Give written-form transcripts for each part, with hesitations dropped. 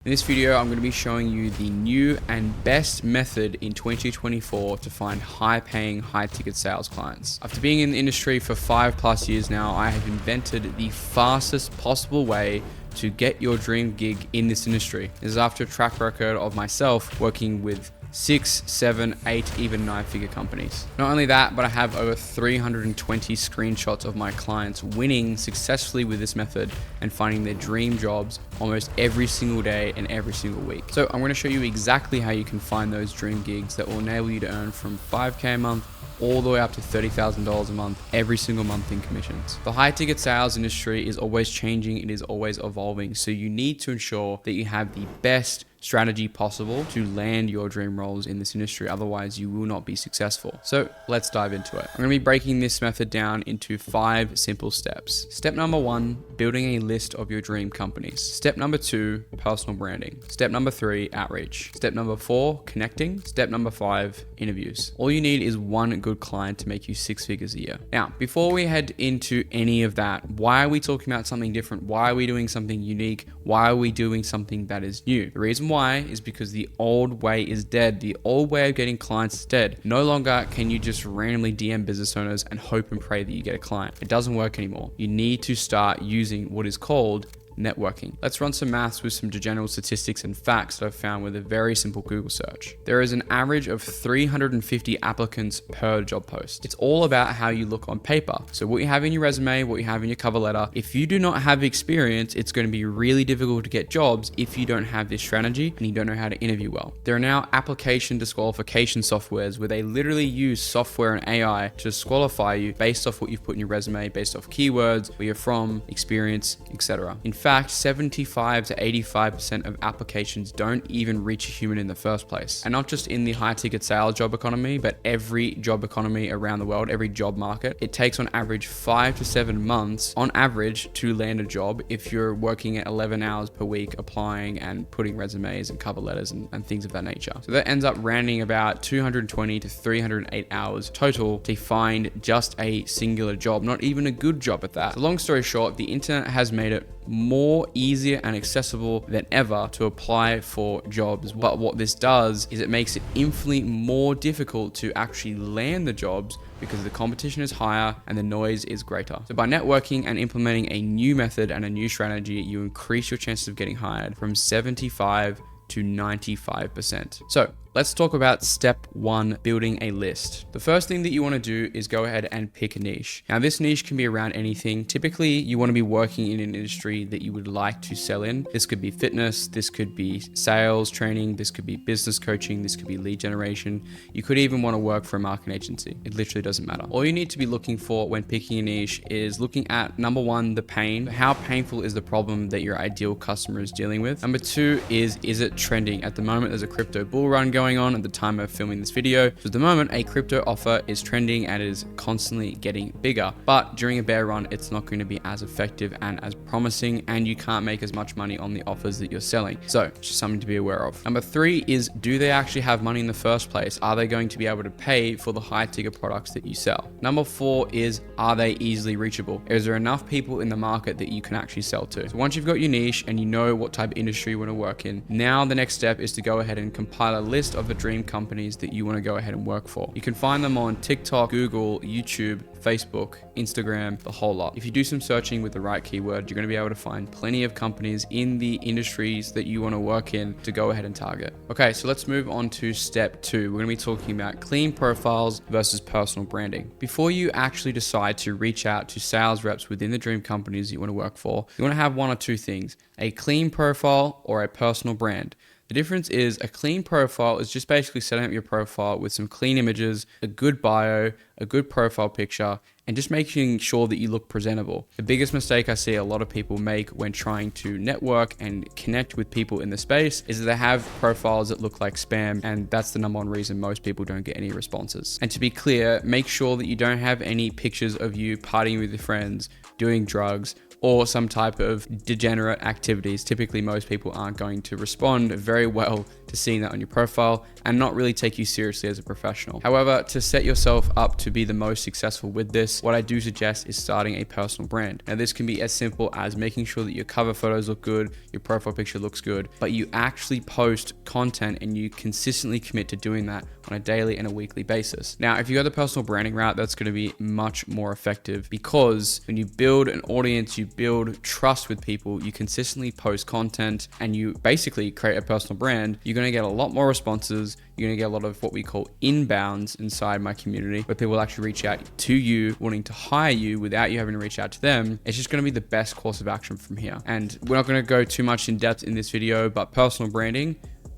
In this video, I'm going to be showing you the new and best method in 2024 to find high-paying, high-ticket sales clients. After being in the industry for 5+ years now, I have invented the fastest possible way to get your dream gig in this industry. This is after a track record of myself working with 6, 7, 8, even 9-figure companies. Not only that, but I have over 320 screenshots of my clients winning successfully with this method and finding their dream jobs almost every single day and every single week. So I'm going to show you exactly how you can find those dream gigs that will enable you to earn from 5K a month all the way up to $30,000 a month, every single month in commissions. The high ticket sales industry is always changing, it is always evolving. So you need to ensure that you have the best strategy possible to land your dream roles in this industry. Otherwise, you will not be successful. So let's dive into it. I'm going to be breaking this method down into 5 simple steps. Step number 1, building a list of your dream companies. Step number 2, personal branding. Step number 3, outreach. Step number 4, connecting. Step number 5, interviews. All you need is one good client to make you 6 figures a year. Now, before we head into any of that, why are we talking about something different? Why are we doing something unique? Why are we doing something that is new? The reason why is because the old way is dead. The old way of getting clients is dead. No longer can you just randomly DM business owners and hope and pray that you get a client. It doesn't work anymore. You need to start using what is called networking. Let's run some maths with some general statistics and facts that I've found with a very simple Google search. There is an average of 350 applicants per job post. It's all about how you look on paper. So what you have in your resume, what you have in your cover letter, if you do not have experience, it's going to be really difficult to get jobs if you don't have this strategy and you don't know how to interview well. There are now application disqualification softwares where they literally use software and AI to disqualify you based off what you've put in your resume, based off keywords, where you're from, experience, etc. In fact, 75 to 85% of applications don't even reach a human in the first place. And not just in the high ticket sales job economy, but every job economy around the world, every job market, it takes on average 5 to 7 months on average to land a job if you're working at 11 hours per week applying and putting resumes and cover letters and things of that nature. So that ends up rounding about 220 to 308 hours total to find just a singular job, not even a good job at that. So long story short, the internet has made it more easier and accessible than ever to apply for jobs. But what this does is it makes it infinitely more difficult to actually land the jobs because the competition is higher and the noise is greater. So by networking and implementing a new method and a new strategy, you increase your chances of getting hired from 75 to 95%. So let's talk about step 1, building a list. The first thing that you want to do is go ahead and pick a niche. Now this niche can be around anything. Typically you want to be working in an industry that you would like to sell in. This could be fitness, this could be sales training, this could be business coaching, this could be lead generation. You could even want to work for a marketing agency. It literally doesn't matter. All you need to be looking for when picking a niche is looking at number 1, the pain. How painful is the problem that your ideal customer is dealing with? Number 2 is it trending? At the moment, there's a crypto bull run going on at the time of filming this video. So at the moment, a crypto offer is trending and is constantly getting bigger. But during a bear run, it's not going to be as effective and as promising, and you can't make as much money on the offers that you're selling. So just something to be aware of. Number 3 is, do they actually have money in the first place? Are they going to be able to pay for the high ticket products that you sell? Number 4 is, are they easily reachable? Is there enough people in the market that you can actually sell to? So once you've got your niche and you know what type of industry you want to work in, now the next step is to go ahead and compile a list of the dream companies that you want to go ahead and work for. You can find them on TikTok, Google, YouTube, Facebook, Instagram, the whole lot. If you do some searching with the right keyword, you're going to be able to find plenty of companies in the industries that you want to work in to go ahead and target. Okay, so let's move on to step 2. We're going to be talking about clean profiles versus personal branding. Before you actually decide to reach out to sales reps within the dream companies you want to work for, you want to have one or two things: a clean profile or a personal brand. The difference is a clean profile is just basically setting up your profile with some clean images, a good bio, a good profile picture, and just making sure that you look presentable. The biggest mistake I see a lot of people make when trying to network and connect with people in the space is that they have profiles that look like spam, and that's the number 1 reason most people don't get any responses. And to be clear, make sure that you don't have any pictures of you partying with your friends, doing drugs, or some type of degenerate activities. Typically, most people aren't going to respond very well to seeing that on your profile and not really take you seriously as a professional. However, to set yourself up to be the most successful with this, what I do suggest is starting a personal brand. Now, this can be as simple as making sure that your cover photos look good, your profile picture looks good, but you actually post content and you consistently commit to doing that on a daily and a weekly basis. Now, if you go the personal branding route, that's going to be much more effective because when you build an audience, you build trust with people, you consistently post content, and you basically create a personal brand, you're going to get a lot more responses. You're going to get a lot of what we call inbounds inside my community, where people actually reach out to you, wanting to hire you without you having to reach out to them. It's just going to be the best course of action from here. And we're not going to go too much in depth in this video, but personal branding,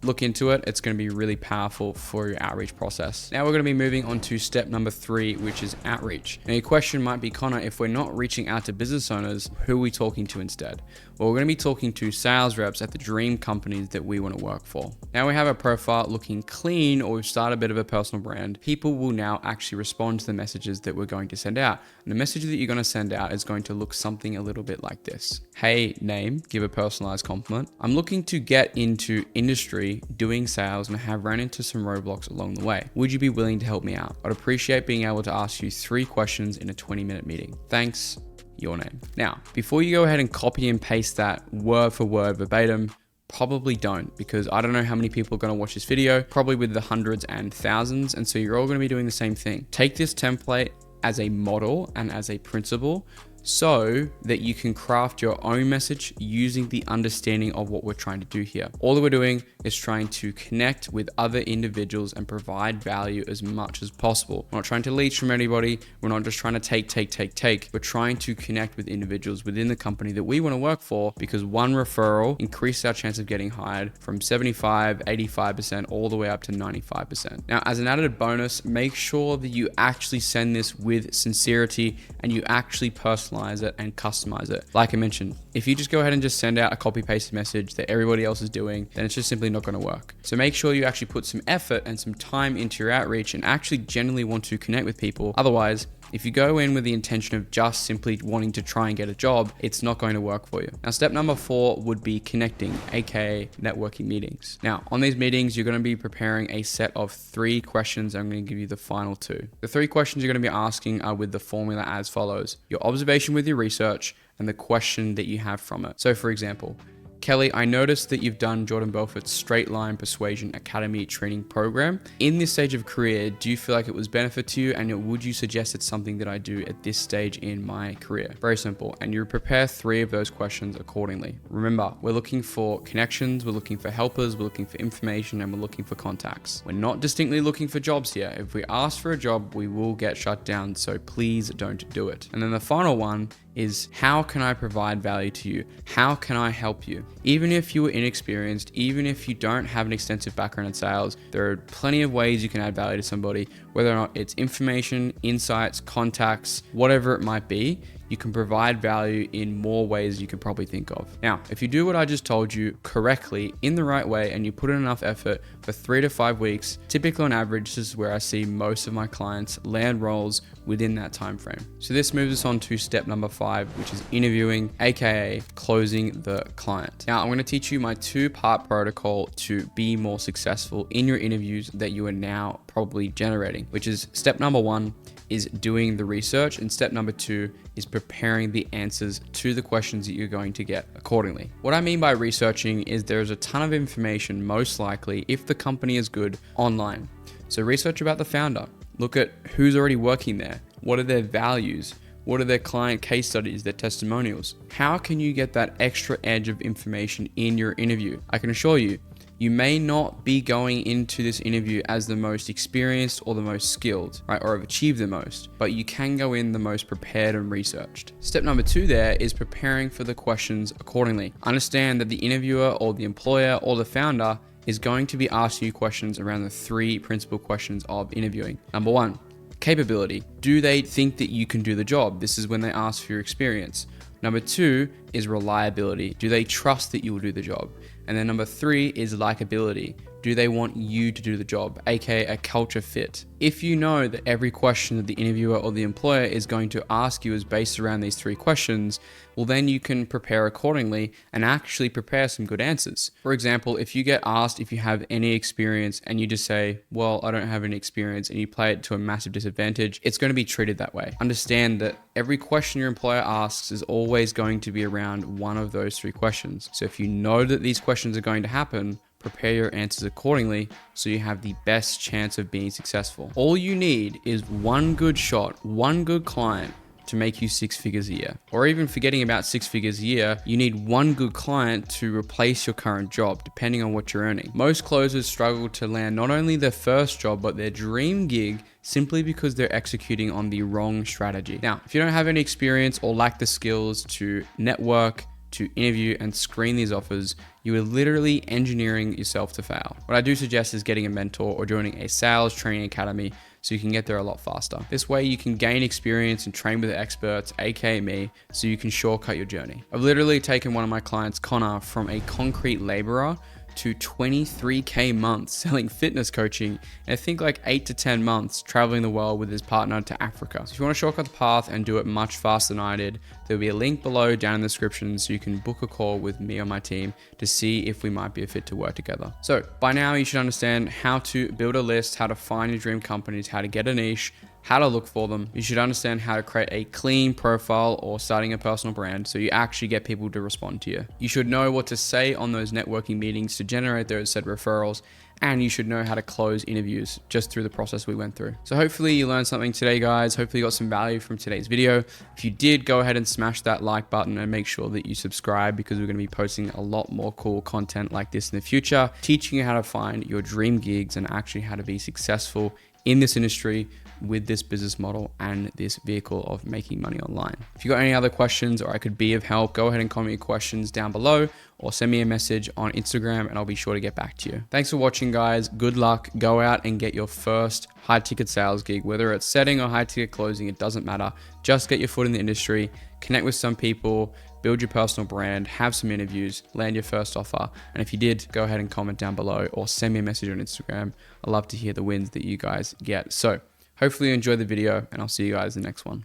look into it. It's going to be really powerful for your outreach process. Now we're going to be moving on to step number 3, which is outreach. Now your question might be, Connor, if we're not reaching out to business owners, who are we talking to instead? Well, we're going to be talking to sales reps at the dream companies that we want to work for. Now we have a profile looking clean, or we've started a bit of a personal brand. People will now actually respond to the messages that we're going to send out. And the message that you're going to send out is going to look something a little bit like this. Hey, name, give a personalized compliment. I'm looking to get into industry doing sales and have run into some roadblocks along the way. Would you be willing to help me out? I'd appreciate being able to ask you 3 questions in a 20-minute meeting. Thanks, your name. Now, before you go ahead and copy and paste that word for word verbatim, probably don't, because I don't know how many people are going to watch this video, probably with the hundreds and thousands. And so you're all going to be doing the same thing. Take this template as a model and as a principle, so that you can craft your own message using the understanding of what we're trying to do here. All that we're doing is trying to connect with other individuals and provide value as much as possible. We're not trying to leech from anybody. We're not just trying to take. We're trying to connect with individuals within the company that we want to work for, because one referral increases our chance of getting hired from 75, 85%, all the way up to 95%. Now, as an added bonus, make sure that you actually send this with sincerity and you actually personalize it and customize it. Like I mentioned, if you just go ahead and just send out a copy pasted message that everybody else is doing, then it's just simply not going to work. So make sure you actually put some effort and some time into your outreach and actually genuinely want to connect with people. Otherwise, if you go in with the intention of just simply wanting to try and get a job, it's not going to work for you. Now, step number 4 would be connecting, aka networking meetings. Now, on these meetings, you're going to be preparing a set of 3 questions. I'm going to give you the final 2. The 3 questions you're going to be asking are with the formula as follows: your observation with your research and the question that you have from it. So for example, Kelly, I noticed that you've done Jordan Belfort's Straight Line Persuasion Academy training program. In this stage of career, do you feel like it was benefit to you, and would you suggest it's something that I do at this stage in my career? Very simple. And you prepare 3 of those questions accordingly. Remember, we're looking for connections, we're looking for helpers, we're looking for information, and we're looking for contacts. We're not distinctly looking for jobs here. If we ask for a job, we will get shut down, so please don't do it. And then the final one is, how can I provide value to you? How can I help you? Even if you are inexperienced, even if you don't have an extensive background in sales, there are plenty of ways you can add value to somebody, whether or not it's information, insights, contacts, whatever it might be. You can provide value in more ways you could probably think of. Now, if you do what I just told you correctly in the right way and you put in enough effort for 3 to 5 weeks, typically on average, this is where I see most of my clients land roles within that time frame. So this moves us on to step number 5, which is interviewing, aka closing the client. Now, I'm going to teach you my 2-part protocol to be more successful in your interviews that you are now probably generating, which is step number 1 is doing the research, and step number 2 is preparing the answers to the questions that you're going to get accordingly. What I mean by researching is there's a ton of information, most likely, if the company is good, online. So research about the founder, look at who's already working there, what are their values, what are their client case studies, their testimonials. How can you get that extra edge of information in your interview? I can assure you, you may not be going into this interview as the most experienced or the most skilled, right, or have achieved the most, but you can go in the most prepared and researched. Step number 2 there is preparing for the questions accordingly. Understand that the interviewer or the employer or the founder is going to be asking you questions around the 3 principal questions of interviewing. Number 1, capability. Do they think that you can do the job? This is when they ask for your experience. Number 2 is reliability. Do they trust that you will do the job? And then number 3 is likability. do they want you to do the job, aka a culture fit? If you know that every question that the interviewer or the employer is going to ask you is based around these 3 questions, well then you can prepare accordingly and actually prepare some good answers. For example, if you get asked if you have any experience and you just say, well, I don't have any experience, and you play it to a massive disadvantage, it's going to be treated that way. Understand that every question your employer asks is always going to be around one of those 3 questions. So if you know that these questions are going to happen, prepare your answers accordingly so you have the best chance of being successful. All you need is one good shot, one good client to make you 6 figures a year. Or even forgetting about 6 figures a year, you need one good client to replace your current job, depending on what you're earning. Most closers struggle to land not only their first job, but their dream gig, simply because they're executing on the wrong strategy. Now, if you don't have any experience or lack the skills to network, to interview and screen these offers, you are literally engineering yourself to fail. What I do suggest is getting a mentor or joining a sales training academy so you can get there a lot faster. This way you can gain experience and train with the experts, aka me, so you can shortcut your journey. I've literally taken one of my clients, Connor, from a concrete laborer to 23K months selling fitness coaching, and I think like 8 to 10 months traveling the world with his partner to Africa. So if you want to shortcut the path and do it much faster than I did, there'll be a link below down in the description so you can book a call with me or my team to see if we might be a fit to work together. So by now you should understand how to build a list, how to find your dream companies, how to get a niche, how to look for them. You should understand how to create a clean profile or starting a personal brand so you actually get people to respond to you. You should know what to say on those networking meetings to generate those said referrals, and you should know how to close interviews just through the process we went through. So hopefully you learned something today, guys. Hopefully you got some value from today's video. If you did, go ahead and smash that like button and make sure that you subscribe, because we're going to be posting a lot more cool content like this in the future, teaching you how to find your dream gigs and actually how to be successful in this industry with this business model and this vehicle of making money online. If you got any other questions or I could be of help, go ahead and comment your questions down below or send me a message on Instagram and I'll be sure to get back to you. Thanks for watching, guys. Good luck. Go out and get your first high ticket sales gig, whether it's setting or high ticket closing, it doesn't matter. Just get your foot in the industry, connect with some people, build your personal brand, have some interviews, land your first offer. And if you did, go ahead and comment down below or send me a message on Instagram. I love to hear the wins that you guys get. So hopefully you enjoyed the video and I'll see you guys in the next one.